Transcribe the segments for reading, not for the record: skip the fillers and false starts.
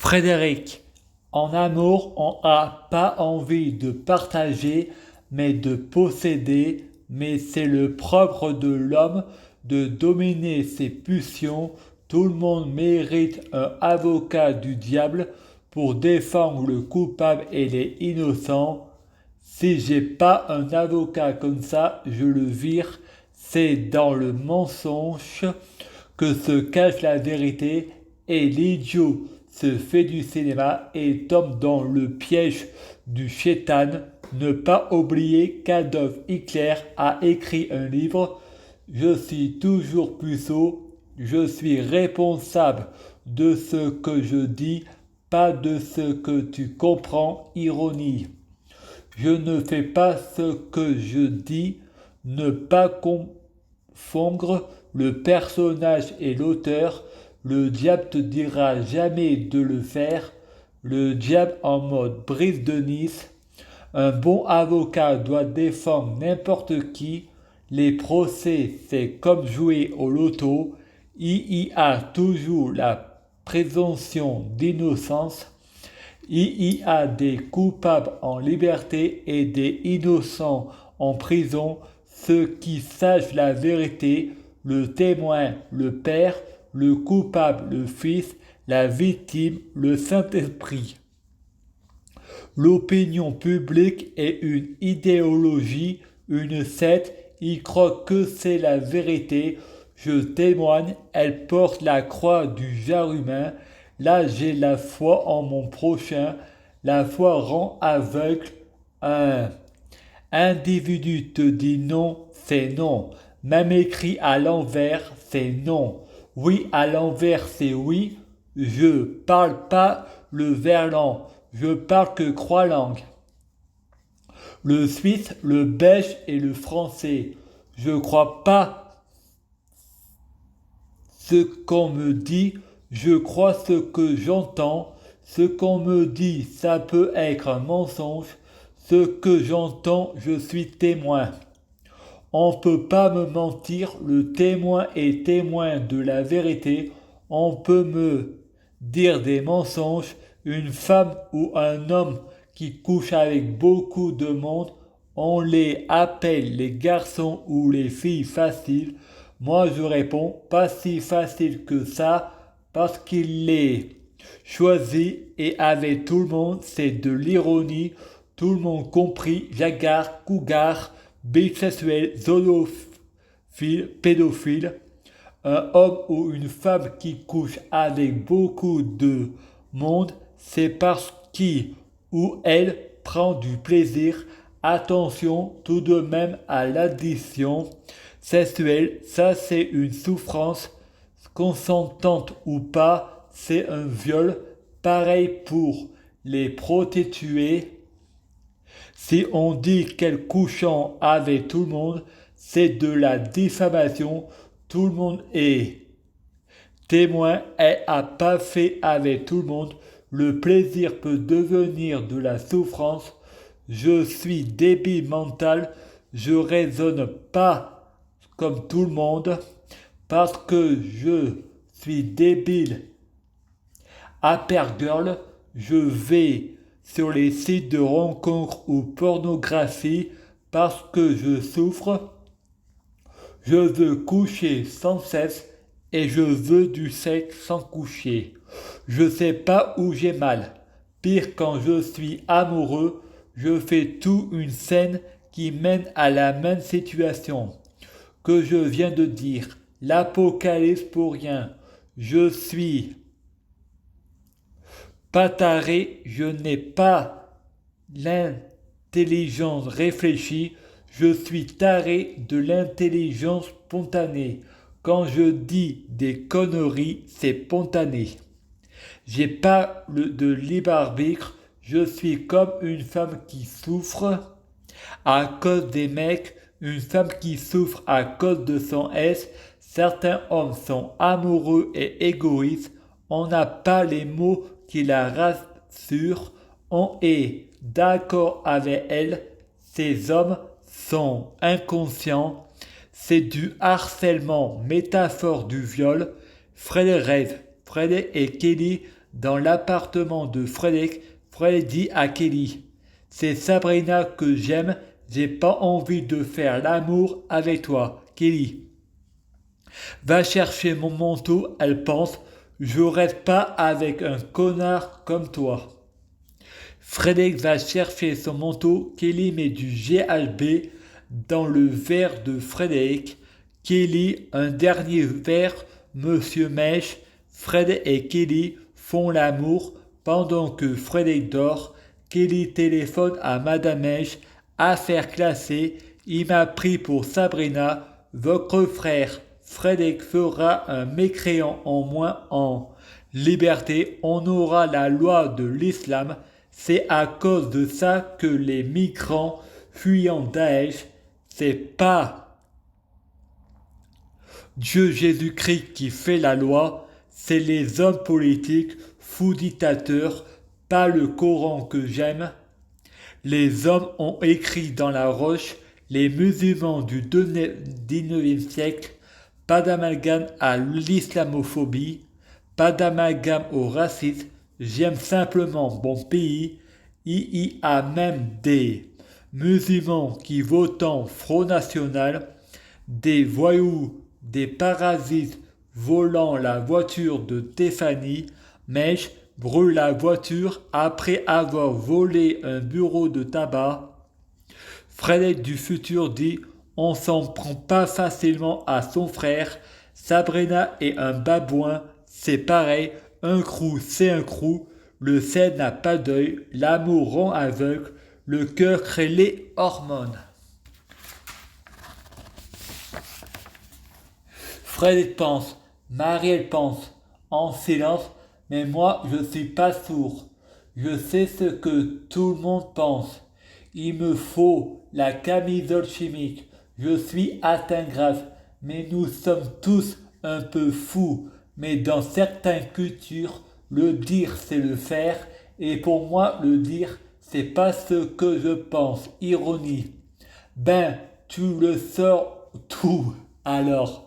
Frédéric, en amour, on n'a pas envie de partager, mais de posséder, mais c'est le propre de l'homme de dominer ses pulsions. Tout le monde mérite un avocat du diable pour défendre le coupable et les innocents. Si j'ai pas un avocat comme ça, je le vire. C'est dans le mensonge que se cache la vérité et l'idiot se fait du cinéma et tombe dans le piège du chétan. Ne pas oublier qu'Adolf Hitler a écrit un livre. Je suis toujours puceau, je suis responsable de ce que je dis, pas de ce que tu comprends, ironie. Je ne fais pas ce que je dis, ne pas confondre le personnage et l'auteur. Le diable te dira jamais de le faire. Le diable en mode brise de Nice. Un bon avocat doit défendre n'importe qui. Les procès, c'est comme jouer au loto. Il y a toujours la présomption d'innocence. Il y a des coupables en liberté et des innocents en prison. Ceux qui sachent la vérité, le témoin, le père, le coupable, le fils, la victime, le Saint-Esprit. L'opinion publique est une idéologie, une secte. Ils croient que c'est la vérité. Je témoigne, elle porte la croix du genre humain. Là, j'ai la foi en mon prochain. La foi rend aveugle. Un individu te dit non, c'est non. Même écrit à l'envers, c'est non. Oui à l'envers, c'est oui. Je parle pas le verlan. Je parle que trois langues. Le suisse, le belge et le français. Je crois pas ce qu'on me dit, je crois ce que j'entends. Ce qu'on me dit, ça peut être un mensonge. Ce que j'entends, je suis témoin. On ne peut pas me mentir, le témoin est témoin de la vérité. On peut me dire des mensonges. Une femme ou un homme qui couche avec beaucoup de monde, on les appelle les garçons ou les filles faciles. Moi je réponds pas si facile que ça parce qu'il les choisit et avec tout le monde c'est de l'ironie. Tout le monde compris, jaguar, cougar, bisexuel, zoophile, pédophile. Un homme ou une femme qui couche avec beaucoup de monde, c'est parce qu'il ou elle prend du plaisir. Attention tout de même à l'addiction sexuelle, ça c'est une souffrance, consentante ou pas, c'est un viol. Pareil pour les prostituées. Si on dit qu'elle couchant avec tout le monde, c'est de la diffamation. Tout le monde est témoin, elle n'a pas fait avec tout le monde. Le plaisir peut devenir de la souffrance. Je suis débile mental, je raisonne pas comme tout le monde parce que je suis débile. Girl, je vais sur les sites de rencontres ou pornographie parce que je souffre. Je veux coucher sans cesse et je veux du sexe sans coucher. Je sais pas où j'ai mal. Pire quand je suis amoureux, je fais tout une scène qui mène à la même situation que je viens de dire. L'apocalypse pour rien. Je suis pas taré, je n'ai pas l'intelligence réfléchie, je suis taré de l'intelligence spontanée. Quand je dis des conneries, c'est spontané. J'ai pas de libre arbitre, je suis comme une femme qui souffre à cause des mecs, une femme qui souffre à cause de son S. Certains hommes sont amoureux et égoïstes, on n'a pas les mots qui la rassurent, on est d'accord avec elle, ces hommes sont inconscients, c'est du harcèlement, métaphore du viol. Fred rêve, Fred et Kelly dans l'appartement de Frédéric. Frédéric dit à Kelly, c'est Sabrina que j'aime, j'ai pas envie de faire l'amour avec toi. Kelly, va chercher mon manteau, elle pense, je reste pas avec un connard comme toi. Frédéric va chercher son manteau, Kelly met du GHB dans le verre de Frédéric. Kelly, un dernier verre, Monsieur Mèche. Fred et Kelly font l'amour pendant que Frédéric dort. Kelly téléphone à Madame Mèche. Affaire classée, il m'a pris pour Sabrina. Votre frère Frédéric fera un mécréant en moins en liberté. On aura la loi de l'islam. C'est à cause de ça que les migrants fuyant Daesh, c'est pas Dieu Jésus-Christ qui fait la loi, c'est les hommes politiques, fous dictateurs, pas le Coran que j'aime. Les hommes ont écrit dans la roche, les musulmans du 19e siècle, pas d'amalgame à l'islamophobie, pas d'amalgame au racisme, j'aime simplement mon pays. Il y a même des musulmans qui votent Front National, des voyous, des parasites volant la voiture de Tiffany. Mèche brûle la voiture après avoir volé un bureau de tabac. Frédéric du futur dit on s'en prend pas facilement à son frère. Sabrina est un babouin, c'est pareil, un crou c'est un crou. Le ciel n'a pas d'œil, l'amour rend aveugle, le cœur crée les hormones. Frédéric pense, Marielle pense, en silence, mais moi je suis pas sourd. Je sais ce que tout le monde pense. Il me faut la camisole chimique. Je suis atteint grave, mais nous sommes tous un peu fous. Mais dans certaines cultures, le dire c'est le faire, et pour moi le dire c'est pas ce que je pense. Ironie. Ben, tu le sors tout alors.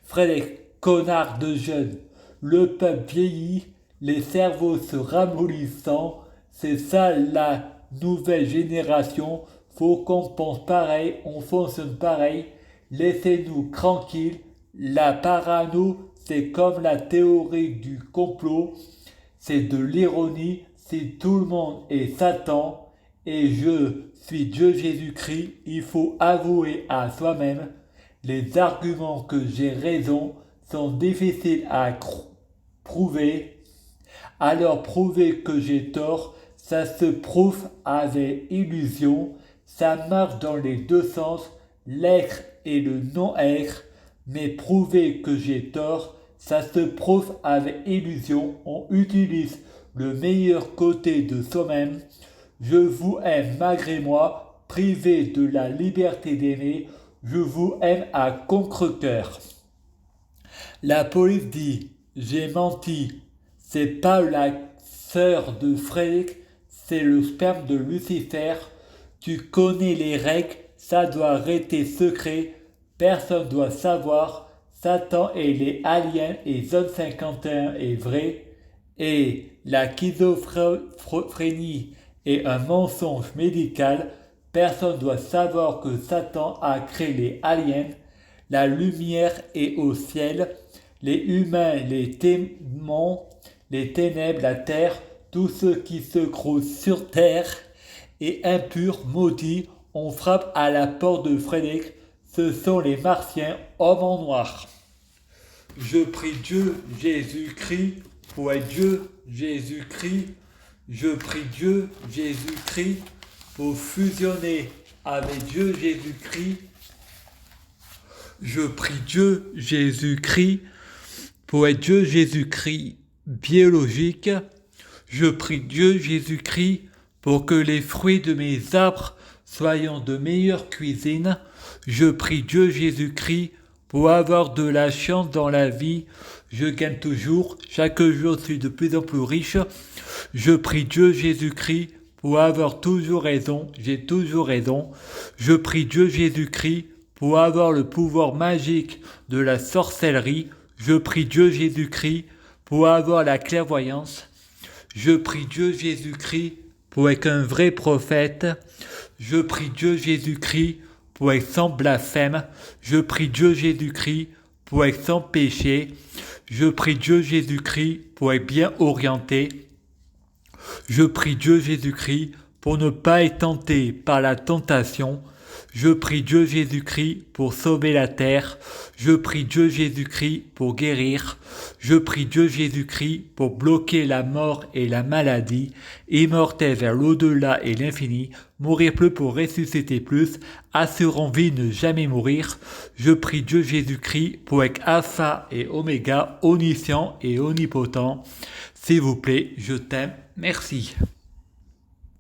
Frédéric, connard de jeune, le peuple vieillit, les cerveaux se ramollissant, c'est ça la nouvelle génération, faut qu'on pense pareil, on fonctionne pareil, laissez-nous tranquilles, la parano c'est comme la théorie du complot, c'est de l'ironie, si tout le monde est Satan, et je suis Dieu Jésus-Christ, il faut avouer à soi-même. Les arguments que j'ai raison sont difficiles à prouver. Alors prouver que j'ai tort, ça se prouve avec illusion. Ça marche dans les deux sens, l'être et le non-être. Mais prouver que j'ai tort, ça se prouve avec illusion. On utilise le meilleur côté de soi-même. Je vous aime malgré moi, privé de la liberté d'aimer. Je vous aime à contre-cœur. La police dit, j'ai menti. C'est pas la sœur de Frédéric, c'est le sperme de Lucifer. Tu connais les règles, ça doit rester secret. Personne doit savoir. Satan et les aliens et Zone 51 est vrai. Et la schizophrénie est un mensonge médical. Personne doit savoir que Satan a créé les aliens. La lumière est au ciel. Les humains, les démons, les ténèbres, la terre, tous ceux qui se crousent sur terre et impurs, maudits, on frappe à la porte de Frédéric. Ce sont les martiens, hommes en noir. Je prie Dieu, Jésus-Christ, pour être Dieu, Jésus-Christ. Je prie Dieu, Jésus-Christ, pour fusionner avec Dieu Jésus-Christ. Je prie Dieu Jésus-Christ pour être Dieu Jésus-Christ biologique. Je prie Dieu Jésus-Christ pour que les fruits de mes arbres soient de meilleure cuisine. Je prie Dieu Jésus-Christ pour avoir de la chance dans la vie. Je gagne toujours, chaque jour je suis de plus en plus riche. Je prie Dieu Jésus-Christ pour avoir toujours raison, j'ai toujours raison. Je prie Dieu Jésus-Christ pour avoir le pouvoir magique de la sorcellerie. Je prie Dieu Jésus-Christ pour avoir la clairvoyance. Je prie Dieu Jésus-Christ pour être un vrai prophète. Je prie Dieu Jésus-Christ pour être sans blasphème. Je prie Dieu Jésus-Christ pour être sans péché. Je prie Dieu Jésus-Christ pour être bien orienté. Je prie Dieu Jésus-Christ pour ne pas être tenté par la tentation. Je prie Dieu Jésus-Christ pour sauver la terre. Je prie Dieu Jésus-Christ pour guérir. Je prie Dieu Jésus-Christ pour bloquer la mort et la maladie, immortel vers l'au-delà et l'infini, mourir plus pour ressusciter plus, assurant vie ne jamais mourir. Je prie Dieu Jésus-Christ pour être alpha et oméga, omniscient et omnipotent. S'il vous plaît, je t'aime. Merci.